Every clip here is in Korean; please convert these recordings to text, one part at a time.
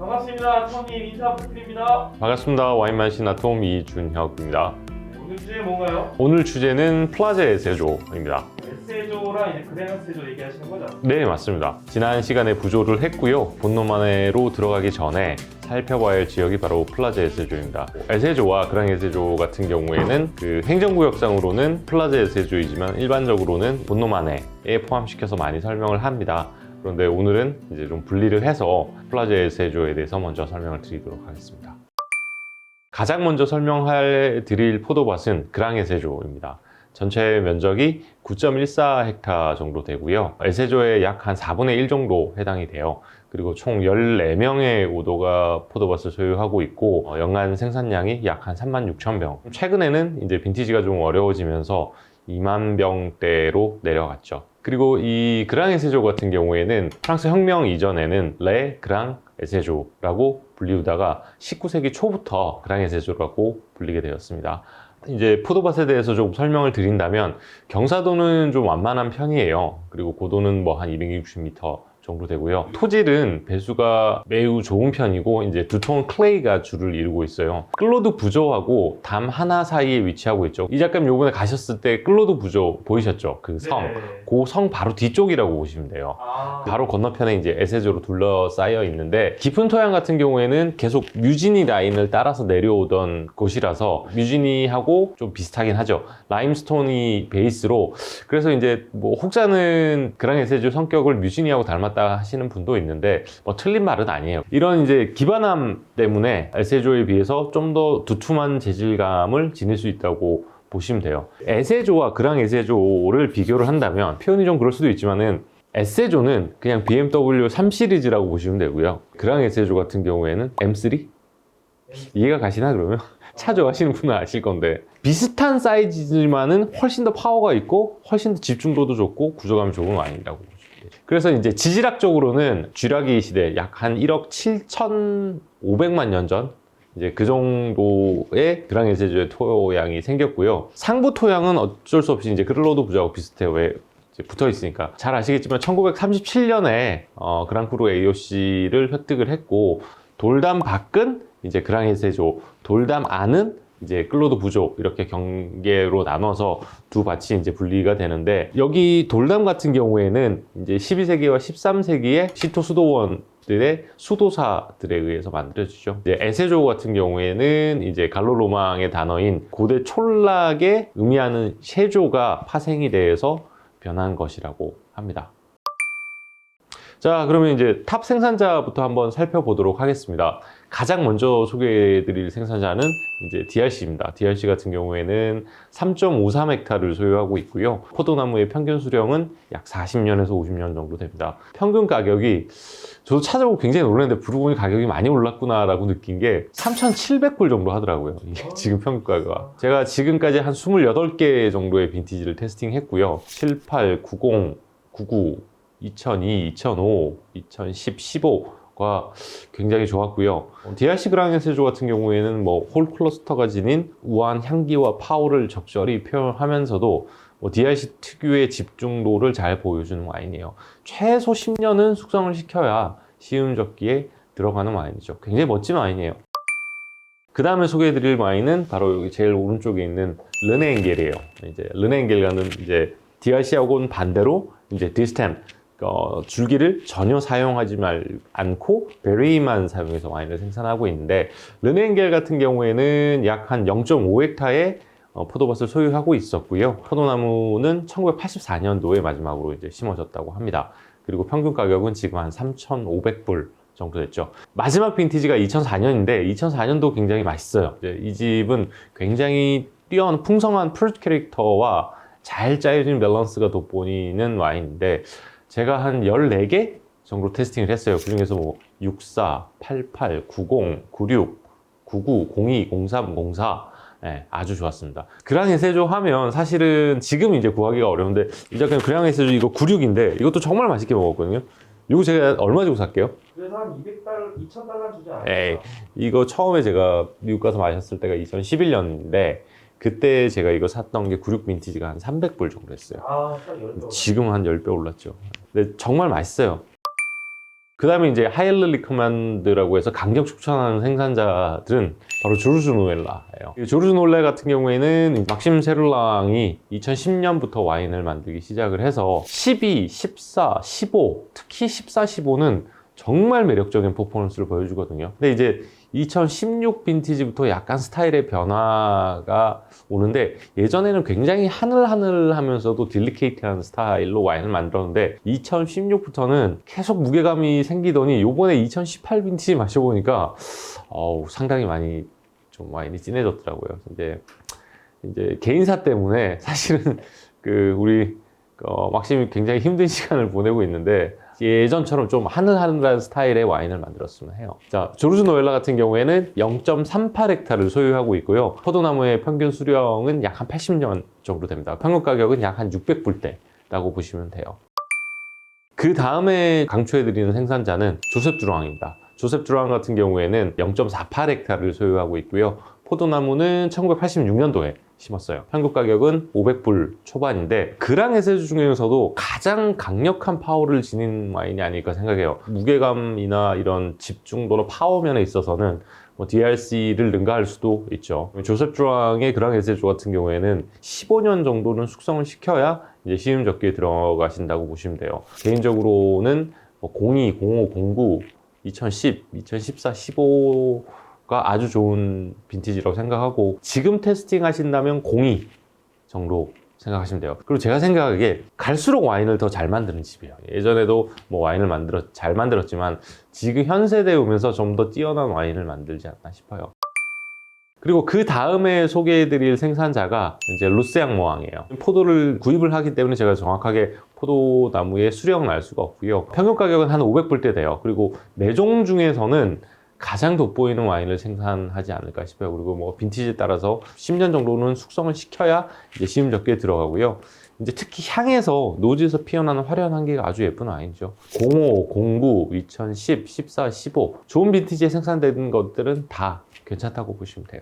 반갑습니다. 토님 인사 부탁드립니다. 반갑습니다. 와인만신 아톰 이준혁입니다. 오늘 주제 뭔가요? 오늘 주제는 플라제 에세조입니다. 에세조랑 이제 그랭 에세조 얘기하시는 거죠? 네, 맞습니다. 지난 시간에 부조를 했고요. 본론만으로 들어가기 전에 살펴봐야 할 지역이 바로 플라제 에세조입니다. 에세조와 그랑 에세조 같은 경우에는 그 행정구역상으로는 플라제 에세조이지만 일반적으로는 본노만에에 포함시켜서 많이 설명을 합니다. 그런데 오늘은 이제 좀 분리를 해서 플라제 에세조에 대해서 먼저 설명을 드리도록 하겠습니다. 가장 먼저 드릴 포도밭은 그랑 에세조입니다. 전체 면적이 9.14헥타 정도 되고요. 에세조의 약 한 4분의 1 정도 해당이 돼요. 그리고 총 14명의 오도가 포도밭을 소유하고 있고 연간 생산량이 약 한 36,000병. 최근에는 이제 빈티지가 좀 어려워지면서 2만 병대로 내려갔죠. 그리고 이 그랑 에세조 같은 경우에는 프랑스 혁명 이전에는 레 그랑 에세조라고 불리우다가 19세기 초부터 그랑 에세조라고 불리게 되었습니다. 이제 포도밭에 대해서 좀 설명을 드린다면 경사도는 좀 완만한 편이에요. 그리고 고도는 뭐 한 260m 정도 되고요. 토질은 배수가 매우 좋은 편이고 이제 두톤 클레이가 주를 이루고 있어요. 클로드 부조하고 담 하나 사이에 위치하고 있죠. 이 작가님 요번에 가셨을 때 클로드 부조 보이셨죠? 그 성. 네. 그 성 바로 뒤쪽이라고 보시면 돼요. 바로 건너편에 이제 에세조로 둘러싸여 있는데 깊은 토양 같은 경우에는 계속 뮤지니 라인을 따라서 내려오던 곳이라서 뮤지니하고 좀 비슷하긴 하죠. 라임스톤이 베이스로. 그래서 이제 뭐 혹자는 그랑 에세조 성격을 뮤지니하고 닮았다 하시는 분도 있는데 뭐 틀린 말은 아니에요. 이런 이제 기반함 때문에 에세조에 비해서 좀 더 두툼한 재질감을 지닐 수 있다고 보시면 돼요. 에세조와 그랑 에세조를 비교를 한다면 표현이 좀 그럴 수도 있지만은 에세조는 그냥 BMW 3 시리즈라고 보시면 되고요. 그랑 에세조 같은 경우에는 M3? 이해가 가시나 그러면? 차 좋아하시는 분은 아실 건데 비슷한 사이즈지만은 훨씬 더 파워가 있고 훨씬 더 집중도도 좋고 구조감이 좋은 와인이라고 보시면 돼요. 그래서 이제 지질학적으로는 쥐라기 시대 약 한 1억 7,500만 년 전 이제 그 정도의 그랑 에세조의 토양이 생겼고요. 상부 토양은 어쩔 수 없이 이제 클로드 부조하고 비슷해요. 왜? 붙어 있으니까. 잘 아시겠지만 1937년에 그랑크루 AOC를 획득을 했고 돌담 밖은 이제 그랑 에세조, 돌담 안은 이제 클로드 부조 이렇게 경계로 나눠서 두 밭이 이제 분리가 되는데 여기 돌담 같은 경우에는 이제 12세기와 13세기에 시토 수도원들의 수도사들에 의해서 만들어지죠. 이제 에세조 같은 경우에는 이제 갈로로망의 단어인 고대 촌락에 의미하는 세조가 파생이 돼서 변한 것이라고 합니다. 자, 그러면 이제 탑 생산자부터 한번 살펴보도록 하겠습니다. 가장 먼저 소개해드릴 생산자는 이제 DRC입니다. DRC 같은 경우에는 3.53헥타를 소유하고 있고요. 포도나무의 평균 수령은 약 40년에서 50년 정도 됩니다. 평균 가격이 저도 찾아보고 굉장히 놀랐는데 부르고니 가격이 많이 올랐구나라고 느낀 게 3,700불 정도 하더라고요. 이게 지금 평균 가격가. 제가 지금까지 한 28개 정도의 빈티지를 테스팅했고요. 78, 90, 99, 2002, 2005, 2010, 15가 굉장히 좋았고요. DRC 그랑 에세조 같은 경우에는 뭐 홀 클러스터가 지닌 우아한 향기와 파워를 적절히 표현하면서도 DRC 특유의 집중도를 잘 보여주는 와인이에요. 최소 10년은 숙성을 시켜야 시음젓기에 들어가는 와인이죠. 굉장히 멋진 와인이에요. 그 다음에 소개해드릴 와인은 바로 여기 제일 오른쪽에 있는 르네엥겔이에요. 이제 르네엥겔과는 이제 DRC하고는 반대로 이제 디스템 줄기를 전혀 사용하지 않고 베리만 사용해서 와인을 생산하고 있는데 르네엥겔 같은 경우에는 약 한 0.5헥타의 포도밭을 소유하고 있었고요. 포도나무는 1984년도에 마지막으로 이제 심어졌다고 합니다. 그리고 평균 가격은 지금 한 3,500불 정도 됐죠. 마지막 빈티지가 2004년인데 2004년도 굉장히 맛있어요. 이 집은 굉장히 뛰어난 풍성한 프루트 캐릭터와 잘 짜여진 밸런스가 돋보이는 와인인데 제가 한 14개 정도 테스팅을 했어요. 그 중에서 뭐 64, 88, 90, 96, 99, 02, 03, 04 네, 아주 좋았습니다. 그랑 에세조 하면 사실은 지금 이제 구하기가 어려운데 이 작가님 그랑 에세조 이거 96인데 이것도 정말 맛있게 먹었거든요. 이거 제가 얼마 주고 살게요? 그래서 한 200달러, 2,000달러 주지 않았어요? 에이, 이거 처음에 제가 미국 가서 마셨을 때가 2011년인데 그때 제가 이거 샀던 게 96 빈티지가 한 300불 정도 했어요. 딱 10배. 지금 한 10배 올랐죠. 근데 정말 맛있어요. 그 다음에 이제 하이엘리 리커먼드라고 해서 강력 추천하는 생산자들은 바로 조르주 노엘라예요. 조르주 노엘라 같은 경우에는 막심 세룰랑이 2010년부터 와인을 만들기 시작을 해서 12, 14, 15, 특히 14, 15는 정말 매력적인 퍼포먼스를 보여주거든요. 근데 이제 2016 빈티지부터 약간 스타일의 변화가 오는데, 예전에는 굉장히 하늘하늘하면서도 딜리케이트한 스타일로 와인을 만들었는데 2016부터는 계속 무게감이 생기더니 요번에 2018 빈티지 마셔보니까 상당히 많이 좀 와인이 진해졌더라고요. 이제 개인사 때문에 사실은 우리 막심이 굉장히 힘든 시간을 보내고 있는데, 예전처럼 좀 하늘하늘한 스타일의 와인을 만들었으면 해요. 자, 조르주 노엘라 같은 경우에는 0.38헥타를 소유하고 있고요. 포도나무의 평균 수령은 약 한 80년 정도 됩니다. 평균 가격은 약 한 600불대라고 보시면 돼요. 그 다음에 강추해드리는 생산자는 조셉 주랑입니다. 조셉 주랑 같은 경우에는 0.48헥타를 소유하고 있고요. 포도나무는 1986년도에 심었어요. 평균 가격은 500불 초반인데, 그랑 에세주 중에서도 가장 강력한 파워를 지닌 와인이 아닐까 생각해요. 무게감이나 이런 집중도나 파워 면에 있어서는 DRC를 능가할 수도 있죠. 조셉 주랑의 그랑 에세주 같은 경우에는 15년 정도는 숙성을 시켜야 이제 시음 적기에 들어가신다고 보시면 돼요. 개인적으로는 02, 05, 09, 2010, 2014, 15가 아주 좋은 빈티지라고 생각하고, 지금 테스팅 하신다면 02 정도 생각하시면 돼요. 그리고 제가 생각하기에 갈수록 와인을 더 잘 만드는 집이에요. 예전에도 와인을 잘 만들었지만 지금 현 세대에 오면서 좀 더 뛰어난 와인을 만들지 않나 싶어요. 그리고 그 다음에 소개해드릴 생산자가 이제 루세앙 모앙이에요. 포도를 구입을 하기 때문에 제가 정확하게 포도나무의 수령을 알 수가 없고요. 평균 가격은 한 500불대 돼요. 그리고 매종 중에서는 가장 돋보이는 와인을 생산하지 않을까 싶어요. 그리고 빈티지에 따라서 10년 정도는 숙성을 시켜야 이제 시음 적기에 들어가고요. 이제 특히 향에서 노지에서 피어나는 화려한 향기가 아주 예쁜 와인이죠. 05, 09, 2010, 14, 15 좋은 빈티지에 생산된 것들은 다 괜찮다고 보시면 돼요.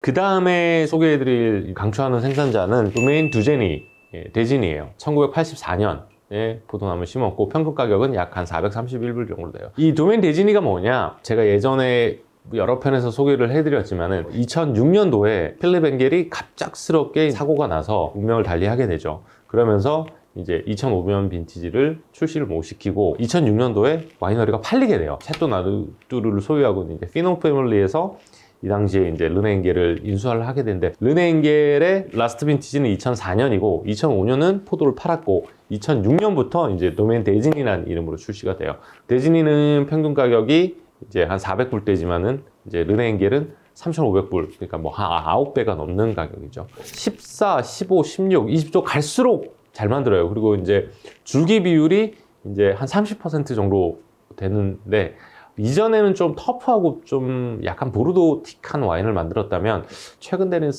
그 다음에 소개해드릴 강추하는 생산자는 도메인 두제니 데진이에요. 1984년에 포도나무를 심었고 평균 가격은 약 한 431불 정도 돼요. 이 도메인 데지니가 뭐냐, 제가 예전에 여러 편에서 소개를 해드렸지만은 2006년도에 필립 엥겔이 갑작스럽게 사고가 나서 운명을 달리하게 되죠. 그러면서 이제 2005년 빈티지를 출시를 못 시키고 2006년도에 와이너리가 팔리게 돼요. 샤또 나르뚜르를 소유하고 있는 이제 피노 패밀리에서 이 당시에 이제 르네 엥겔을 인수를 하게 되는데, 르네 엥겔의 라스트 빈티지는 2004년이고 2005년은 포도를 팔았고 2006년부터 이제 도메인 데지니라는 이름으로 출시가 돼요. 데지니는 평균 가격이 이제 한 400불대지만은 이제 르네 엥겔은 3,500불, 그러니까 한 9배가 넘는 가격이죠. 14, 15, 16, 20도 갈수록 잘 만들어요. 그리고 이제 줄기 비율이 이제 한 30% 정도 되는데, 이전에는 좀 터프하고 좀 약간 보르도틱한 와인을 만들었다면 최근에는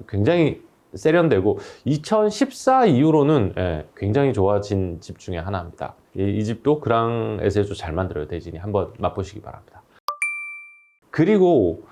굉장히 세련되고 2014 이후로는 굉장히 좋아진 집 중에 하나입니다. 이 집도 그랑 에세주 잘 만들어요. 대진이 한번 맛보시기 바랍니다. 그리고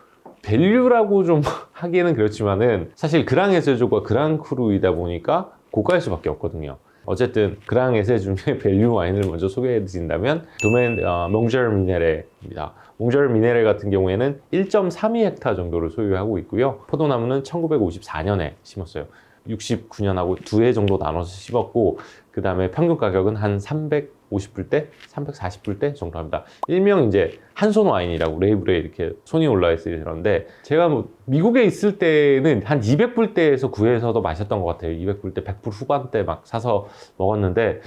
밸류라고 좀 하기에는 그렇지만은 사실 그랑 에세주가 그랑 크루이다 보니까 고가일 수밖에 없거든요. 어쨌든 그랑 에세 중에 밸류 와인을 먼저 소개해 드린다면 도메인 몽젤 미네레입니다. 몽젤 미네레 같은 경우에는 1.32헥타 정도를 소유하고 있고요. 포도나무는 1954년에 심었어요. 69년하고 2해 정도 나눠서 심었고, 그 다음에 평균 가격은 한 350불대, 340불대 정도 합니다. 일명 이제 한손 와인이라고 레이블에 이렇게 손이 올라와 있어요. 그런데 제가 미국에 있을 때는 한 200불대에서 구해서도 마셨던 것 같아요. 200불대, 100불 후반대 막 사서 먹었는데,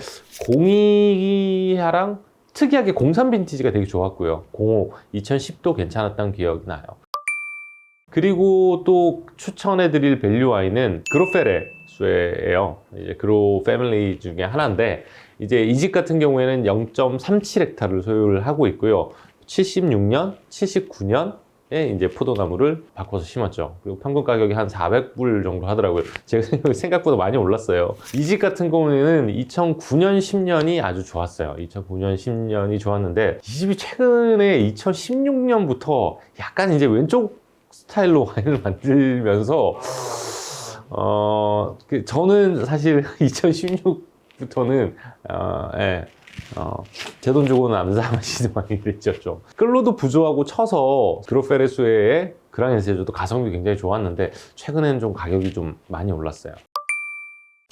02하랑 특이하게 03 빈티지가 되게 좋았고요. 05, 2010도 괜찮았던 기억이 나요. 그리고 또 추천해드릴 밸류 와인은 그로페레수예요. 이제 그로 패밀리 중에 하나인데, 이제 이 집 같은 경우에는 0.37헥타를 소유를 하고 있고요. 76년, 79년에 이제 포도나무를 바꿔서 심었죠. 그리고 평균 가격이 한 400불 정도 하더라고요. 제가 생각보다 많이 올랐어요. 이 집 같은 경우에는 2009년, 10년이 아주 좋았어요. 2009년, 10년이 좋았는데, 이 집이 최근에 2016년부터 약간 이제 왼쪽 스타일로 와인을 만들면서 저는 사실 2016부터는 제 돈 주고는 안 사마시는 많이 됐죠 좀. 끌로도 부조하고 쳐서 그로페레수의 그랑엔 세조도 가성비 굉장히 좋았는데 최근에는 좀 가격이 좀 많이 올랐어요.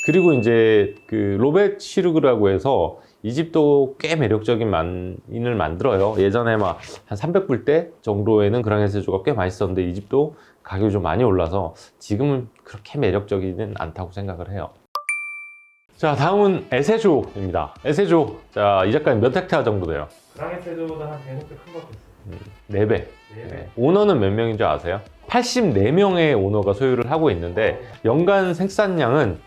그리고 이제 그 로벳 시르그라고 해서 이 집도 꽤 매력적인 와인을 만들어요. 예전에 막 한 300불대 정도에는 그랑엔 세조가 꽤 맛있었는데 이 집도 가격이 좀 많이 올라서 지금은 그렇게 매력적이진 않다고 생각을 해요. 자, 다음은 에세조입니다. 에세조. 자, 이 작가님 몇 헥타르 정도 돼요? 그랑의 세조보다 한 100배 큰것 같았어요. 4배. 네. 네. 오너는 몇 명인 줄 아세요? 84명의 오너가 소유를 하고 있는데 연간 생산량은